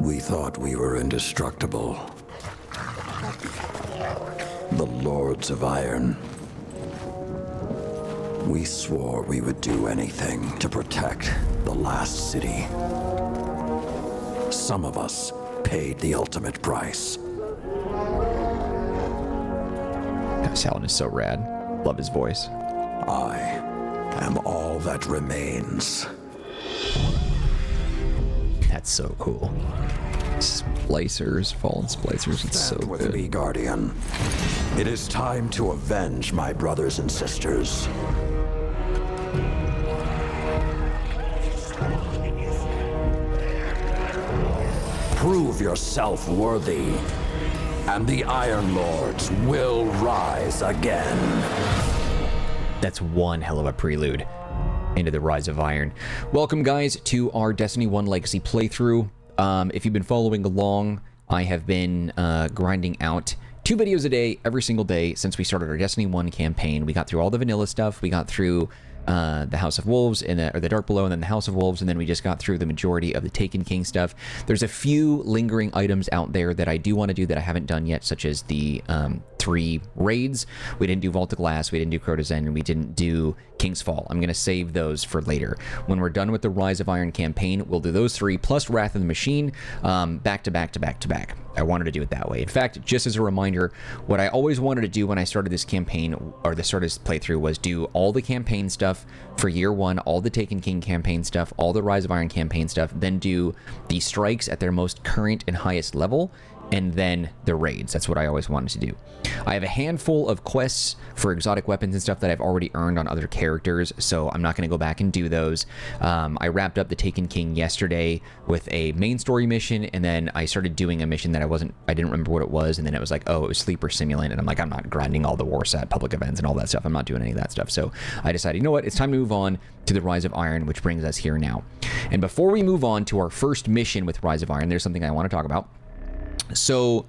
We thought we were indestructible. The Lords of Iron. We swore we would do anything to protect the last city. Some of us paid the ultimate price. Saladin is so rad. Love his voice. I am all that remains. That's so cool. Splicers, fallen splicers, it's so Stand with good. me, Guardian. It is time to avenge my brothers and sisters. Prove yourself worthy, and the Iron Lords will rise again. That's one hell of a prelude into the Rise of Iron. Welcome, guys, to our Destiny 1 Legacy playthrough. If you've been following along, I have been grinding out 2 videos a day every single day since we started our Destiny 1 campaign. We got through all the vanilla stuff. We got through the House of Wolves, or the Dark Below, and then the House of Wolves, and then we just got through the majority of the Taken King stuff. There's a few lingering items out there that I do want to do that I haven't done yet, such as the 3 raids. We didn't do Vault of Glass, we didn't do Crota's End, and we didn't do King's Fall. I'm going to save those for later. When we're done with the Rise of Iron campaign, we'll do those 3 plus Wrath of the Machine, back to back to back to back. I wanted to do it that way. In fact, just as a reminder, what I always wanted to do when I started this campaign, or the start of this playthrough, was do all the campaign stuff for year 1, all the Taken King campaign stuff, all the Rise of Iron campaign stuff, then do the strikes at their most current and highest level, and then the raids. That's what I always wanted to do. I have a handful of quests for exotic weapons and stuff that I've already earned on other characters, so I'm not going to go back and do those. I wrapped up the Taken King yesterday with a main story mission, and then I started doing a mission that I didn't remember what it was, and then it was like, oh, it was Sleeper Simulant, and I'm like, I'm not grinding all the Warsat public events and all that stuff. I'm not doing any of that stuff. So I decided, you know what, it's time to move on to the Rise of Iron, which brings us here now. And before we move on to our first mission with Rise of Iron, there's something I want to talk about. So,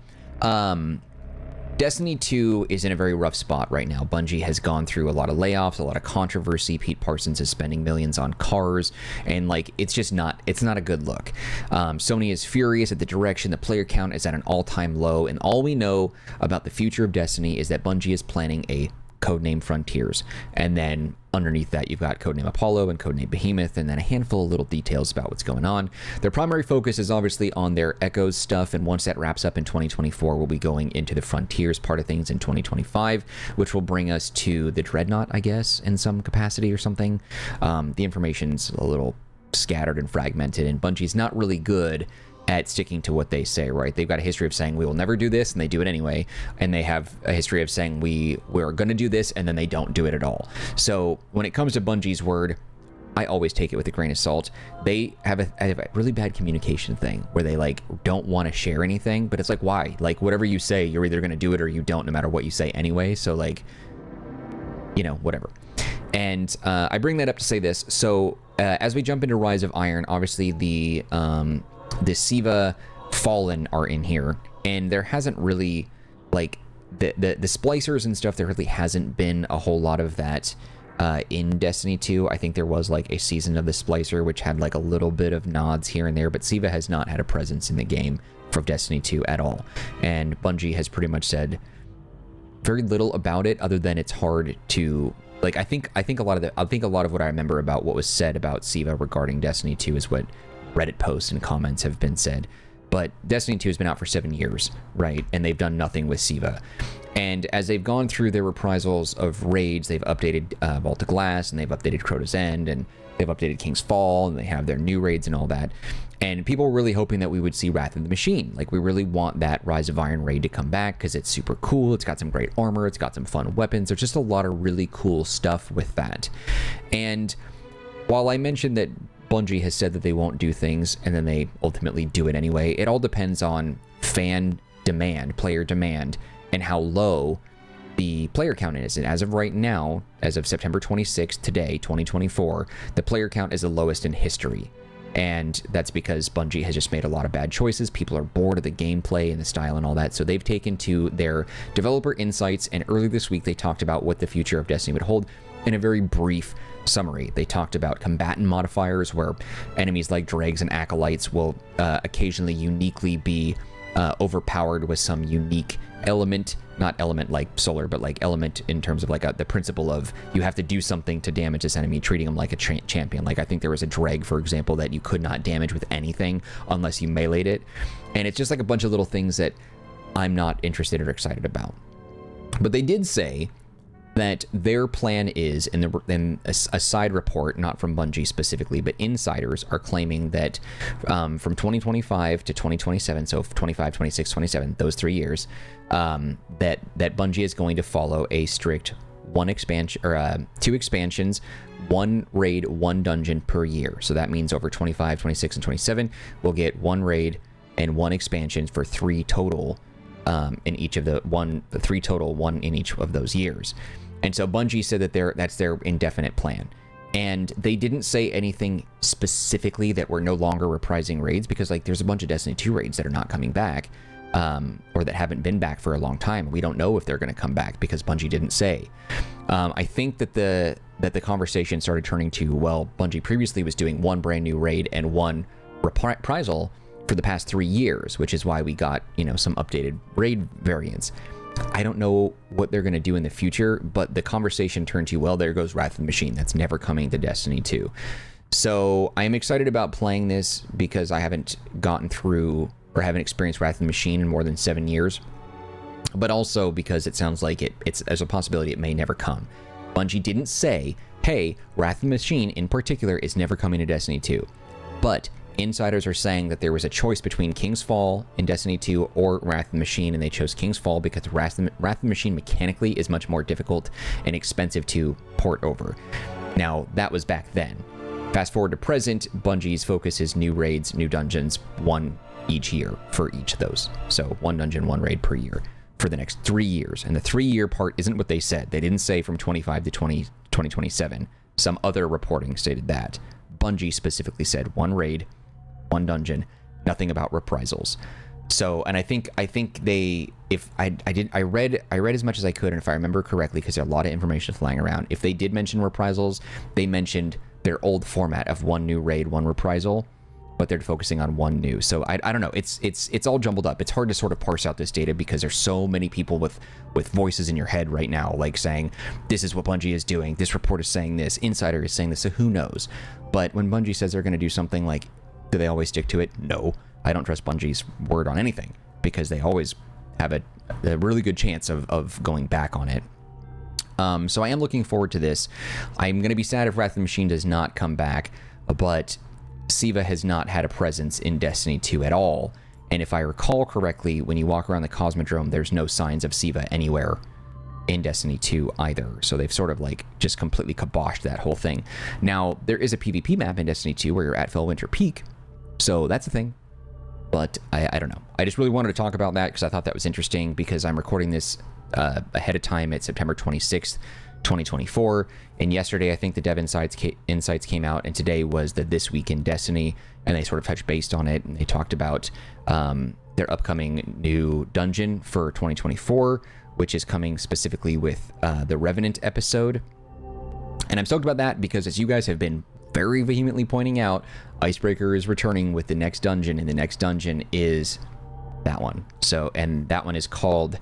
Destiny 2 is in a very rough spot right now. Bungie has gone through a lot of layoffs, a lot of controversy. Pete Parsons is spending millions on cars, and like, it's not a good look. Sony is furious at the direction. The player count is at an all-time low, and all we know about the future of Destiny is that Bungie is planning a codename Frontiers, and then underneath that you've got codename Apollo and codename Behemoth, and then a handful of little details about what's going on. Their primary focus is obviously on their Echoes stuff, and once that wraps up in 2024, we'll be going into the Frontiers part of things in 2025, which will bring us to the Dreadnought, I guess, in some capacity or something. The information's a little scattered and fragmented, and Bungie's not really good at sticking to what they say, right? They've got a history of saying we will never do this, and they do it anyway, and they have a history of saying we're going to do this, and then they don't do it at all. So when it comes to Bungie's word, I always take it with a grain of salt. They have a really bad communication thing where they like don't want to share anything, but it's like, why? Like, whatever you say, you're either going to do it or you don't, no matter what you say anyway. So like, you know, whatever. And I bring that up to say this. So as we jump into Rise of Iron, obviously the SIVA Fallen are in here, and there hasn't really, like, the splicers and stuff, there really hasn't been a whole lot of that in Destiny 2. I think there was like a season of the Splicer which had like a little bit of nods here and there, but SIVA has not had a presence in the game for Destiny 2 at all, and Bungie has pretty much said very little about it, other than it's hard to, like, I think a lot of what I remember about what was said about SIVA regarding Destiny 2 is what Reddit posts and comments have been said. But Destiny 2 has been out for 7 years, right? And they've done nothing with SIVA. And as they've gone through their reprisals of raids, they've updated Vault of Glass, and they've updated Crota's End, and they've updated King's Fall, and they have their new raids and all that. And people were really hoping that we would see Wrath of the Machine. Like, we really want that Rise of Iron raid to come back because it's super cool. It's got some great armor. It's got some fun weapons. There's just a lot of really cool stuff with that. And while I mentioned that Bungie has said that they won't do things and then they ultimately do it anyway, it all depends on fan demand, player demand, and how low the player count is. And as of right now, as of September 26th, today, 2024, the player count is the lowest in history. And that's because Bungie has just made a lot of bad choices. People are bored of the gameplay and the style and all that. So they've taken to their developer insights, and earlier this week they talked about what the future of Destiny would hold. in a very brief summary. They talked about combatant modifiers, where enemies like dregs and acolytes will occasionally uniquely be overpowered with some unique element, not element like solar, but like element in terms of like the principle of you have to do something to damage this enemy, treating them like a champion. Like I think there was a dreg, for example, that you could not damage with anything unless you meleeed it. And it's just like a bunch of little things that I'm not interested or excited about. But they did say that their plan is, in a side report, not from Bungie specifically, but insiders are claiming that from 2025 to 2027, so 25, 26, 27, those 3 years, that Bungie is going to follow a strict two expansions, one raid, one dungeon per year. So that means over 25, 26, and 27, we'll get one raid and one expansion for 3 total in each of the 3 total, one in each of those years. And so Bungie said that that's their indefinite plan. And they didn't say anything specifically that we're no longer reprising raids, because like there's a bunch of Destiny 2 raids that are not coming back, or that haven't been back for a long time. We don't know if they're going to come back because Bungie didn't say. I think that the conversation started turning to, well, Bungie previously was doing one brand new raid and one reprisal for the past 3 years, which is why we got, some updated raid variants. I don't know what they're going to do in the future, but the conversation turned to, well, there goes Wrath of the Machine. That's never coming to Destiny 2. So I'm excited about playing this because I haven't gotten through or haven't experienced Wrath of the Machine in more than 7 years, but also because it sounds like there's a possibility it may never come. Bungie didn't say, hey, Wrath of the Machine in particular is never coming to Destiny 2, but insiders are saying that there was a choice between King's Fall in Destiny 2 or Wrath of the Machine, and they chose King's Fall because Wrath of the Machine mechanically is much more difficult and expensive to port over. Now, that was back then. Fast forward to present, Bungie's focus is new raids, new dungeons, one each year for each of those. So 1 dungeon, 1 raid per year for the next 3 years. And the 3-year part isn't what they said. They didn't say from 25 to 2027. Some other reporting stated that. Bungie specifically said 1 raid, 1 dungeon, nothing about reprisals. So, and I think I read as much as I could, and if I remember correctly, because there's a lot of information flying around, if they did mention reprisals, they mentioned their old format of 1 new raid, 1 reprisal, but they're focusing on 1 new. So I don't know. It's all jumbled up. It's hard to sort of parse out this data because there's so many people with voices in your head right now, like saying, this is what Bungie is doing. This report is saying this. Insider is saying this. So who knows? But when Bungie says they're going to do something, like, do they always stick to it? No. I don't trust Bungie's word on anything because they always have a really good chance of going back on it. So I am looking forward to this. I'm going to be sad if Wrath of the Machine does not come back, but SIVA has not had a presence in Destiny 2 at all. And if I recall correctly, when you walk around the Cosmodrome, there's no signs of SIVA anywhere in Destiny 2 either. So they've sort of like just completely kiboshed that whole thing. Now, there is a PvP map in Destiny 2 where you're at Fellwinter Peak. So that's a thing. But I don't know. I just really wanted to talk about that because I thought that was interesting, because I'm recording this ahead of time at September 26th, 2024. And yesterday, I think the Dev Insights came out, and today was the This Week in Destiny, and they sort of touched base on it, and they talked about their upcoming new dungeon for 2024, which is coming specifically with the Revenant episode. And I'm stoked about that because, as you guys have been very vehemently pointing out, Icebreaker is returning with the next dungeon, and the next dungeon is that one. So, and that one is called,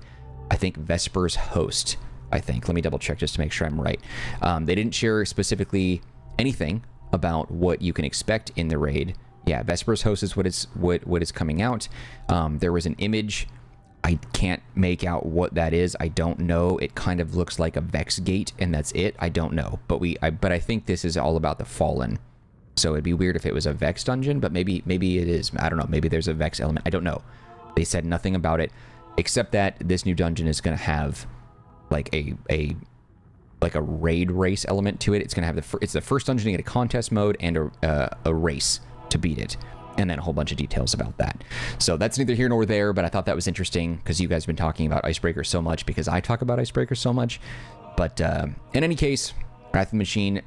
I think, Vesper's Host. I think. Let me double check just to make sure I'm right. They didn't share specifically anything about what you can expect in the raid. Yeah, Vesper's Host is what is coming out. There was an image. I can't make out what that is. I don't know. It kind of looks like a Vex gate, and that's it. I don't know. But I think this is all about the Fallen. So it'd be weird if it was a Vex dungeon, but maybe it is. I don't know. Maybe there's a Vex element. I don't know. They said nothing about it, except that this new dungeon is going to have like a raid race element to it. It's going to have it's the first dungeon to get a contest mode and a race to beat it, and then a whole bunch of details about that. So that's neither here nor there, but I thought that was interesting because you guys have been talking about Icebreaker so much, because I talk about Icebreaker so much. But in any case, Wrath of the Machine,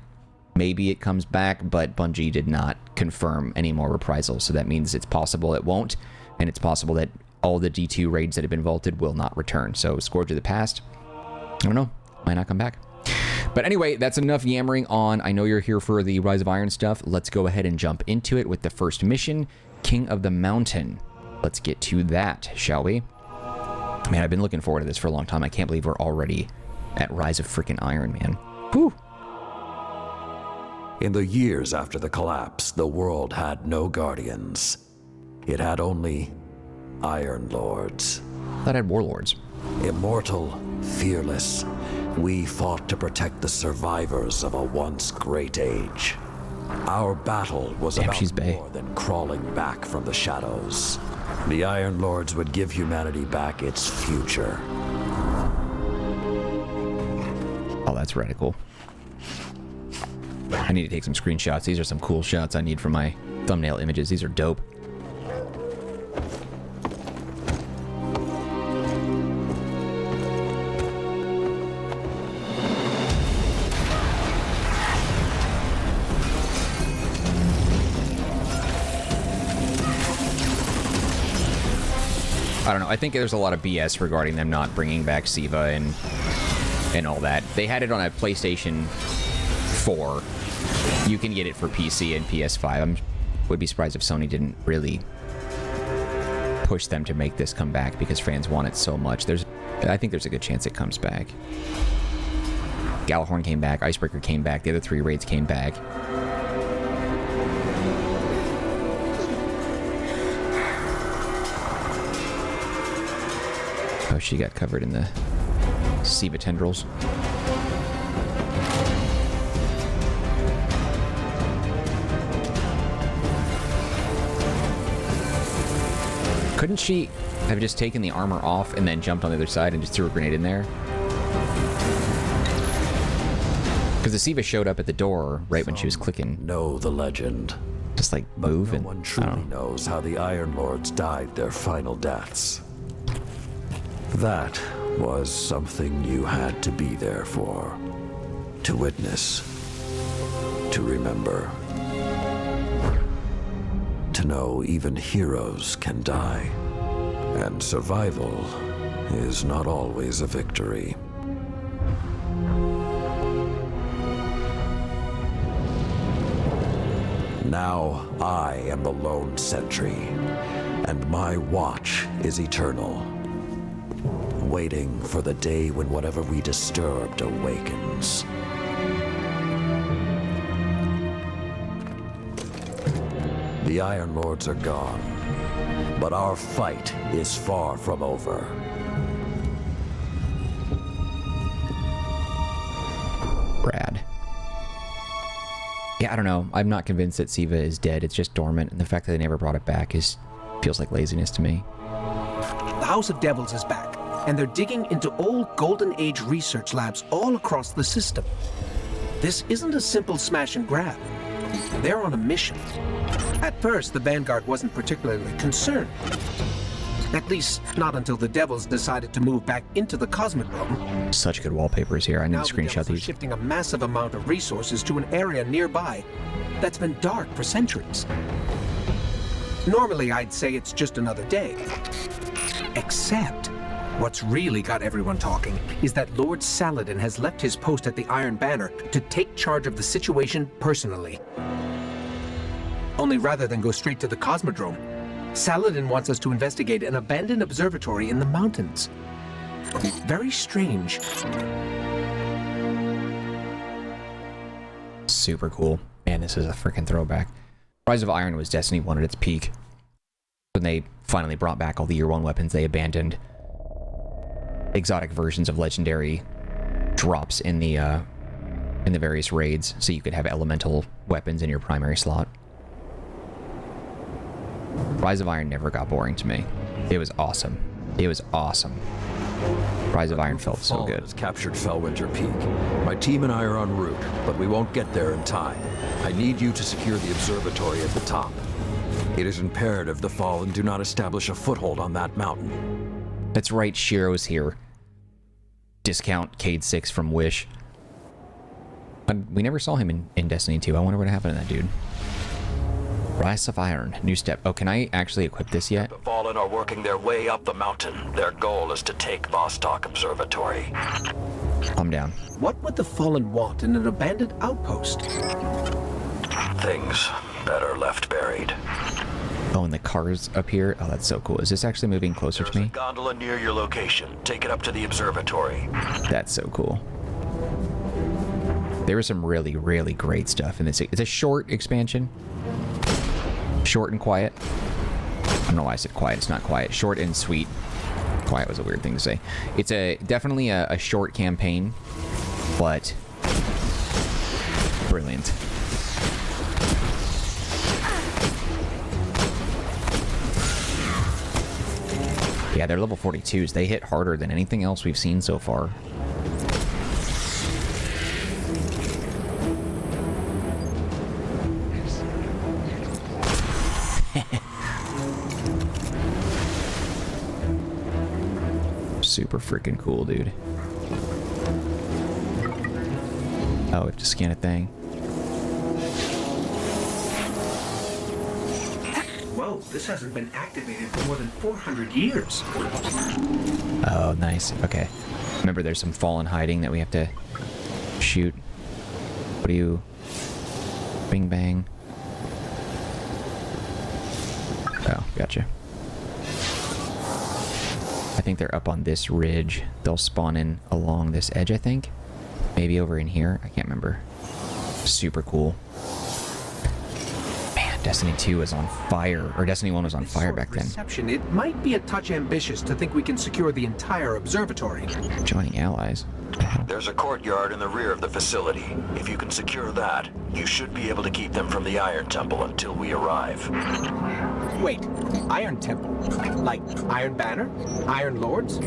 maybe it comes back, but Bungie did not confirm any more reprisals. So that means it's possible it won't, and it's possible that all the D2 raids that have been vaulted will not return. So Scourge of the Past, I don't know, might not come back. But anyway, that's enough yammering on. I know you're here for the Rise of Iron stuff. Let's go ahead and jump into it with the first mission, King of the Mountain. Let's get to that, shall we? Man, I've been looking forward to this for a long time. I can't believe we're already at Rise of freaking Iron, man. Whew. In the years after the collapse, the world had no guardians. It had only Iron Lords. That had warlords. Immortal, fearless, we fought to protect the survivors of a once great age. Our battle was about more than crawling back from the shadows. The Iron Lords would give humanity back its future. Oh, that's radical. I need to take some screenshots. These are some cool shots I need for my thumbnail images. These are dope. I don't know. I think there's a lot of BS regarding them not bringing back SIVA and all that. They had it on a PlayStation 4. You can get it for PC and PS5. I would be surprised if Sony didn't really push them to make this come back because fans want it so much. I think there's a good chance it comes back. Gjallarhorn came back. Icebreaker came back. The other 3 raids came back. Oh, she got covered in the SIVA tendrils. Couldn't she have just taken the armor off and then jumped on the other side and just threw a grenade in there? Because the SIVA showed up at the door right when she was clicking. Know the legend. Just like move but and no one truly knows how the Iron Lords died their final deaths. That was something you had to be there for, to witness, to remember, to know even heroes can die, and survival is not always a victory. Now I am the lone sentry, and my watch is eternal. Waiting for the day when whatever we disturbed awakens. The Iron Lords are gone, but our fight is far from over. Brad. Yeah, I don't know. I'm not convinced that SIVA is dead. It's just dormant, and the fact that they never brought it back feels like laziness to me. The House of Devils is back, and they're digging into old Golden Age research labs all across the system. This isn't a simple smash and grab. They're on a mission. At first, the Vanguard wasn't particularly concerned. At least, not until the Devils decided to move back into the Cosmodrome. Such good wallpapers here. I need to screenshot these. Shifting a massive amount of resources to an area nearby that's been dark for centuries. Normally, I'd say it's just another day. Except, what's really got everyone talking is that Lord Saladin has left his post at the Iron Banner to take charge of the situation personally. Only rather than go straight to the Cosmodrome, Saladin wants us to investigate an abandoned observatory in the mountains. Very strange. Super cool. Man, this is a freaking throwback. Rise of Iron was Destiny 1 at its peak. When they finally brought back all the Year 1 weapons, they abandoned exotic versions of legendary drops in the various raids, so you could have elemental weapons in your primary slot. Rise of Iron never got boring to me. It was awesome. It was awesome. Rise of Iron felt so good. Has captured Fellwinter Peak. My team and I are en route, but we won't get there in time. I need you to secure the observatory at the top. It is imperative the Fallen do not establish a foothold on that mountain. That's right, Shiro's here. Discount Cade 6 from Wish. We never saw him in Destiny 2. I wonder what happened to that dude. Rise of Iron, new step. Oh, can I actually equip this yet? The Fallen are working their way up the mountain. Their goal is to take Vostok Observatory. I'm down. What would the Fallen want in an abandoned outpost? Things better left buried. Oh, and the car's up here. Oh, that's so cool. Is this actually moving closer to me? There's a gondola near your location. Take it up to the observatory. That's so cool. There was some really, really great stuff in this. It's a short expansion. Short and quiet. I don't know why I said quiet. It's not quiet. Short and sweet. Quiet was a weird thing to say. It's definitely a short campaign, but brilliant. Yeah, they're level 42s. They hit harder than anything else we've seen so far. Super freaking cool, dude. Oh, we have to scan a thing. Whoa, this hasn't been activated for more than 400 years. Oh, nice. Okay. Remember, there's some fallen hiding that we have to shoot. What do you... Bing bang. Oh, gotcha. I think they're up on this ridge. They'll spawn in along this edge, I think. Maybe over in here. I can't remember. Super cool. Man, Destiny 2 was on fire. Or Destiny 1 was on fire back then. It might be a touch ambitious to think we can secure the entire observatory. Joining allies. There's a courtyard in the rear of the facility. If you can secure that, you should be able to keep them from the Iron Temple until we arrive. Wait, Iron Temple? Like Iron Banner? Iron Lords?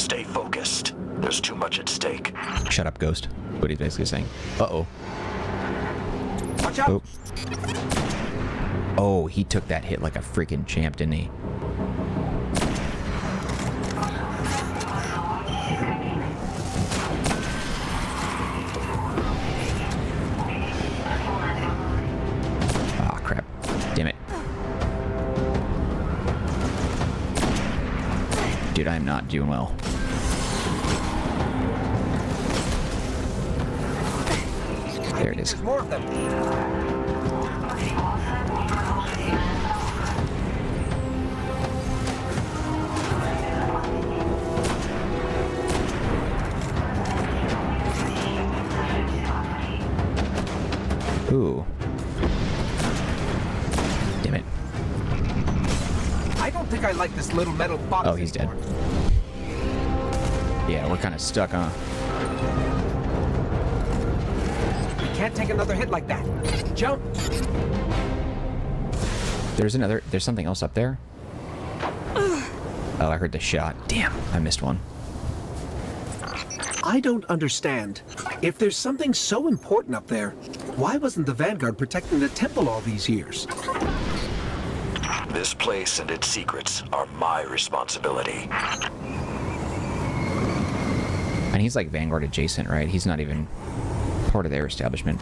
Stay focused. There's too much at stake. Shut up, Ghost. What he's basically saying. Uh-oh. Watch out! Oh. Oh, he took that hit like a freaking champ, didn't he? Ah, crap. Damn it. Dude, I'm not doing well. There it is. There's more of them. Ooh. Damn it. I don't think I like this little metal box. Oh, he's dead. Yeah, we're kind of stuck, huh? Can't take another hit like that. Jump! There's something else up there? Oh, I heard the shot. Damn, I missed one. I don't understand. If there's something so important up there, why wasn't the Vanguard protecting the temple all these years? This place and its secrets are my responsibility. And he's like Vanguard adjacent, right? He's not even part of their establishment.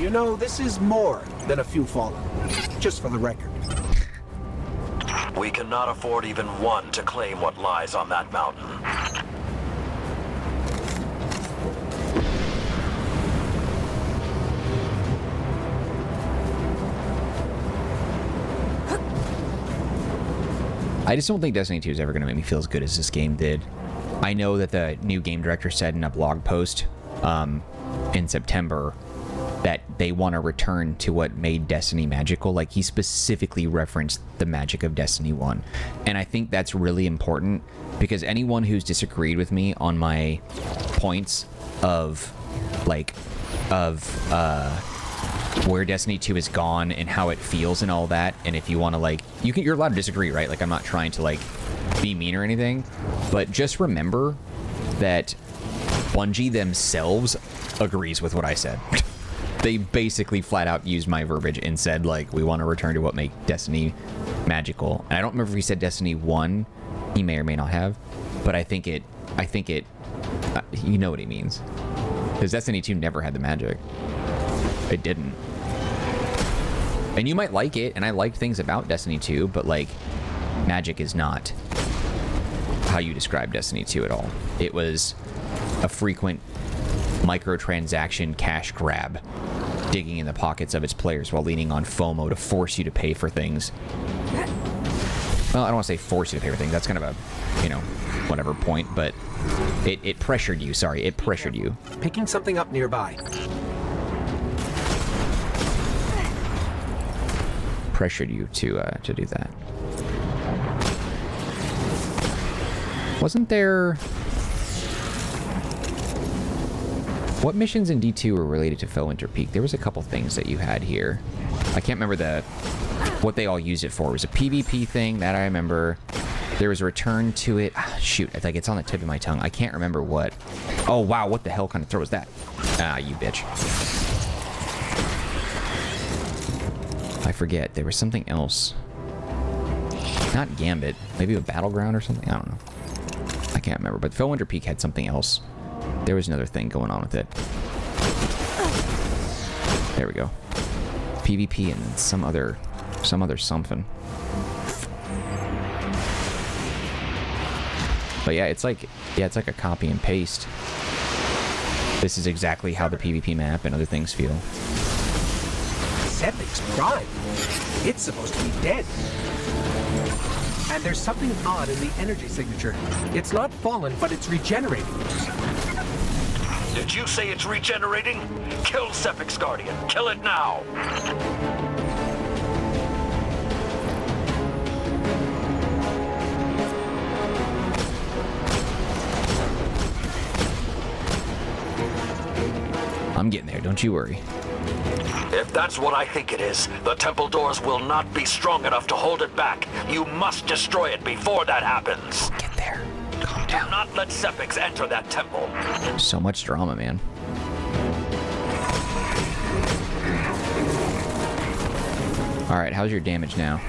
You know, this is more than a few fallen. Just for the record. We cannot afford even one to claim what lies on that mountain. I just don't think Destiny 2 is ever going to make me feel as good as this game did. I know that the new game director said in a blog post in September that they want to return to what made Destiny magical. Like, he specifically referenced the magic of Destiny 1. And I think that's really important because anyone who's disagreed with me on my points of, where Destiny 2 is gone and how it feels and all that, and if you want to, like, you're allowed to disagree, right? Like, I'm not trying to, like, be mean or anything, but just remember that Bungie themselves agrees with what I said. They basically flat out used my verbiage and said, like, we want to return to what made Destiny magical. And I don't remember if he said Destiny 1. He may or may not have, but I think it, you know what he means. Because Destiny 2 never had the magic. It didn't. And you might like it, and I like things about Destiny 2, but like, magic is not how you describe Destiny 2 at all. It was a frequent microtransaction cash grab, digging in the pockets of its players while leaning on FOMO to force you to pay for things. Well, I don't want to say force you to pay for things. That's kind of a, you know, whatever point, but it pressured you. Sorry, it pressured you. Picking something up nearby. Pressured you to do that. Wasn't there... What missions in D2 were related to Felwinter Peak? There was a couple things that you had here. I can't remember what they all used it for. It was a PvP thing, that I remember. There was a return to it. Shoot, I think it's on the tip of my tongue. I can't remember what. Oh, wow, what the hell kind of throw was that? Ah, you bitch. I forget. There was something else. Not Gambit. Maybe a Battleground or something? I don't know. I can't remember. But Felwinter Peak had something else. There was another thing going on with it. There we go. PvP and some other something. But yeah, it's like a copy and paste. This is exactly how the PvP map and other things feel. Sepiks Prime. It's supposed to be dead. And there's something odd in the energy signature. It's not fallen, but it's regenerating. Did you say it's regenerating? Kill Sepiks Guardian. Kill it now. I'm getting there, don't you worry. If that's what I think it is, the temple doors will not be strong enough to hold it back. You must destroy it before that happens. Get there. Calm down. Do not let Sepiks enter that temple. So much drama, man. Alright, how's your damage now?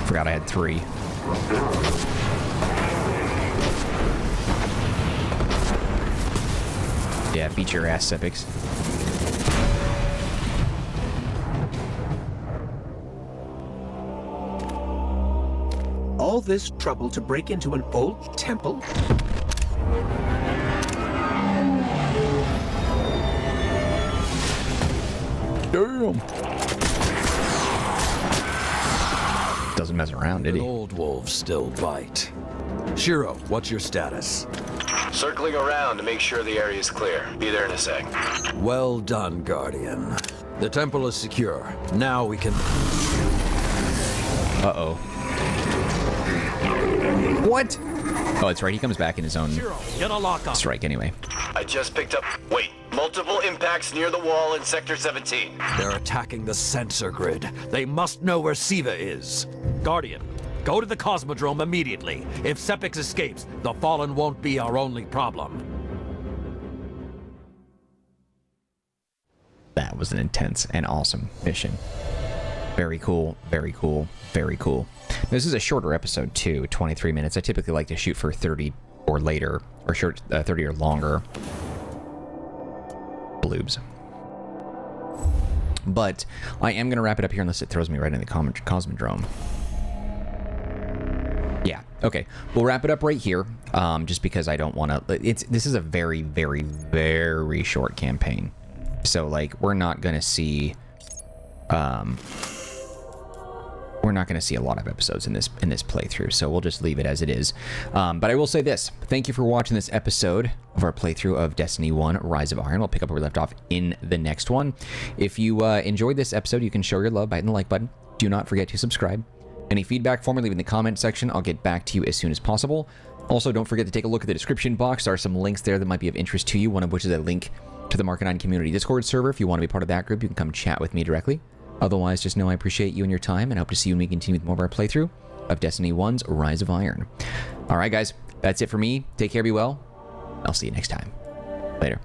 Forgot I had 3. Yeah, beat your ass, Sepiks. All this trouble to break into an old temple? Damn. Doesn't mess around, did he? Old wolves still bite. Shiro, what's your status? Circling around to make sure the area is clear. Be there in a sec. Well done, Guardian. The temple is secure. Now we can... Uh-oh. What? Oh, that's right. He comes back in his own strike anyway. I just picked up... Wait. Multiple impacts near the wall in Sector 17. They're attacking the sensor grid. They must know where SIVA is. Guardian, go to the Cosmodrome immediately. If Sepiks escapes, the Fallen won't be our only problem. That was an intense and awesome mission. Very cool, very cool, very cool. This is a shorter episode too, 23 minutes. I typically like to shoot for 30 or later, or 30 or longer. Bloobs. But I am going to wrap it up here unless it throws me right in the Cosmodrome. Yeah, okay. We'll wrap it up right here, just because I don't want to... This is a very, very, very short campaign. So, like, we're not going to see... we're not going to see a lot of episodes in this playthrough, so we'll just leave it as it is. But I will say this. Thank you for watching this episode of our playthrough of Destiny 1 Rise of Iron. We'll pick up where we left off in the next one. If you enjoyed this episode, you can show your love by hitting the like button. Do not forget to subscribe. Any feedback for me, leave in the comment section. I'll get back to you as soon as possible. Also, don't forget to take a look at the description box. There are some links there that might be of interest to you, one of which is a link to the Marcanine community Discord server. If you want to be part of that group, you can come chat with me directly. Otherwise, just know I appreciate you and your time, and I hope to see you when we continue with more of our playthrough of Destiny 1's Rise of Iron. Alright guys, that's it for me. Take care, be well. I'll see you next time. Later.